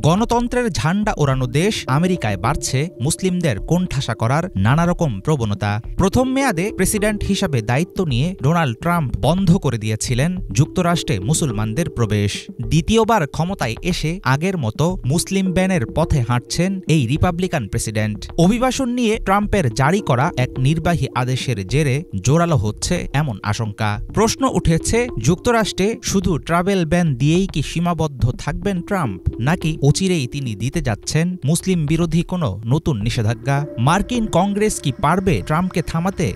গণতন্ত্রের ঝান্ডা ওড়ানো দেশ আমেরিকায় বাড়ছে মুসলিমদের কোণঠাসা করার নানারকম প্রবণতা। প্রথম মেয়াদে প্রেসিডেন্ট হিসাবে দায়িত্ব নিয়ে ডোনাল্ড ট্রাম্প বন্ধ করে দিয়েছিলেন যুক্তরাষ্ট্রে মুসলমানদের প্রবেশ। দ্বিতীয়বার ক্ষমতায় এসে আগের মতো মুসলিম ব্যানের পথে হাঁটছেন এই রিপাবলিকান প্রেসিডেন্ট। অভিবাসন নিয়ে ট্রাম্পের জারি করা এক নির্বাহী আদেশের জেরে জোরালো হচ্ছে এমন আশঙ্কা। প্রশ্ন উঠেছে, যুক্তরাষ্ট্রে শুধু ট্রাভেল ব্যান দিয়েই কি সীমাবদ্ধ থাকবেন ট্রাম্প, নাকি অচিরেই তিনি দিতে যাচ্ছেন মুসলিম বিরোধী কোনো নতুন নিষেধাজ্ঞা? মার্কিন কংগ্রেস কি পারবে ট্রাম্পকে থামাতে?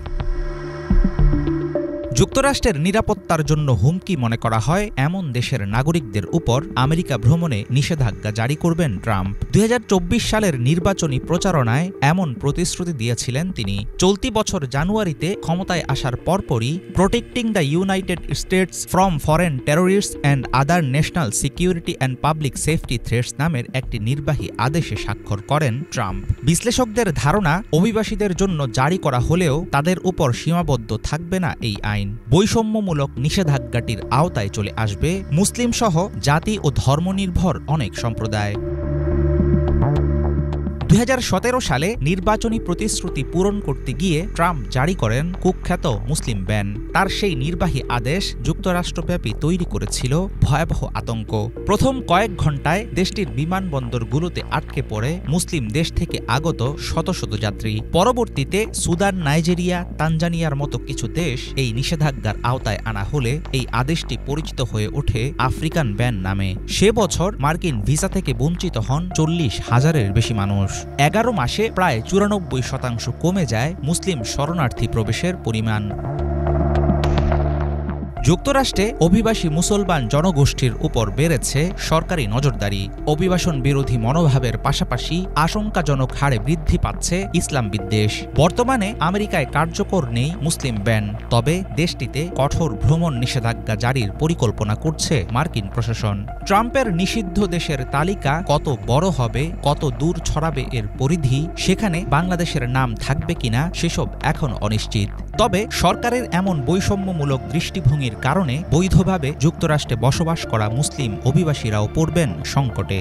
যুক্তরাষ্ট্রের নিরাপত্তার জন্য হুমকি মনে করা হয় এমন দেশের নাগরিকদের উপর আমেরিকা ভ্রমণে নিষেধাজ্ঞা জারি করবেন ট্রাম্প। 2024 সালের নির্বাচনী প্রচারণায় এমন প্রতিশ্রুতি দিয়েছিলেন তিনি। চলতি বছর জানুয়ারিতে ক্ষমতায় আসার পরপরই protecting the United States from foreign terrorists and other national security and public safety threats নামের একটি নির্বাহী আদেশে স্বাক্ষর করেন ট্রাম্প। বিশ্লেষকদের ধারণা, অভিবাসীদের জন্য জারি করা হলেও তাদের উপর সীমাবদ্ধ থাকবে না এই আইন। বৈষম্যমূলক নিষেধাজ্ঞাটির আওতায় চলে আসবে মুসলিম সহ জাতি ও ধর্মনির্ভর অনেক সম্প্রদায়। 2017 সালে নির্বাচনী প্রতিশ্রুতি পূরণ করতে গিয়ে ট্রাম্প জারি করেন কুখ্যাত মুসলিম ব্যান। তার সেই নির্বাহী আদেশ যুক্তরাষ্ট্রব্যাপী তৈরি করেছিল ভয়াবহ আতঙ্ক। প্রথম কয়েক ঘণ্টায় দেশটির বিমানবন্দরগুলোতে আটকে পড়ে মুসলিম দেশ থেকে আগত শত শত যাত্রী। পরবর্তীতে সুদান, নাইজেরিয়া, তানজানিয়ার মতো কিছু দেশ এই নিষেধাজ্ঞার আওতায় আনা হলে এই আদেশটি পরিচিত হয়ে ওঠে আফ্রিকান ব্যান নামে। সে বছর মার্কিন ভিসা থেকে বঞ্চিত হন 40,000-এর বেশি মানুষ। 11 মাসে প্রায় 94% কমে যায় মুসলিম শরণার্থী প্রবেশের পরিমাণ। যুক্তরাষ্ট্রে অভিবাসী মুসলমান জনগোষ্ঠীর উপর বেড়েছে সরকারি নজরদারি। অভিবাসন বিরোধী মনোভাবের পাশাপাশি আশঙ্কাজনক হারে বৃদ্ধি পাচ্ছে ইসলাম বিদ্বেষ। বর্তমানে আমেরিকায় কার্যকর নেই মুসলিম ব্যান, তবে দেশটিতে কঠোর ভ্রমণ নিষেধাজ্ঞা জারির পরিকল্পনা করছে মার্কিন প্রশাসন। ট্রাম্পের নিষিদ্ধ দেশের তালিকা কত বড় হবে, কত দূর ছড়াবে এর পরিধি, সেখানে বাংলাদেশের নাম থাকবে কিনা সেসব এখন অনিশ্চিত। তবে সরকারের এমন বৈষম্যমূলক দৃষ্টিভঙ্গির কারণে বৈধভাবে যুক্তরাষ্ট্রে বসবাস করা মুসলিম অভিবাসীরাও পড়বেন সংকটে।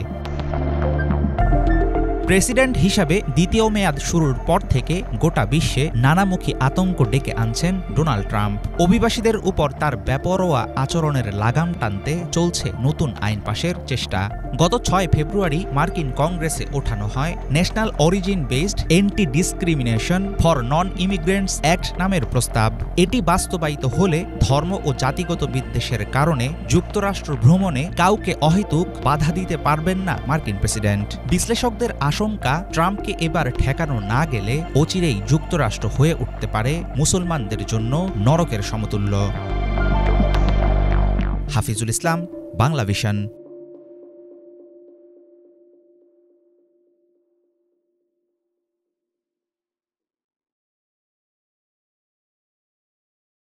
প্রেসিডেন্ট হিসাবে দ্বিতীয় মেয়াদ শুরুর পর থেকে গোটা বিশ্বে নানামুখী আতঙ্ক ডেকে আনছেন ডোনাল্ড ট্রাম্প। অভিবাসীদের উপর তার বেপরোয়া আচরণের লাগাম টানতে চলছে নতুন আইন পাশের চেষ্টা। গত 6 ফেব্রুয়ারি মার্কিন কংগ্রেসে ওঠানো হয় national origin based anti discrimination for non immigrants act নামের প্রস্তাব। এটি বাস্তবায়িত হলে ধর্ম ও জাতিগত বিদ্বেষের কারণে যুক্তরাষ্ট্র ভ্রমণে কাউকে অহেতুক বাধা দিতে পারবেন না মার্কিন প্রেসিডেন্ট। বিশ্লেষকদের আশঙ্কা, ট্রাম্পকে এবার ঠেকানো না গেলে অচিরেই যুক্তরাষ্ট্র হয়ে উঠতে পারে মুসলমানদের জন্য নরকের সমতুল্য। হাফিজুল ইসলাম, বাংলা ভিশন।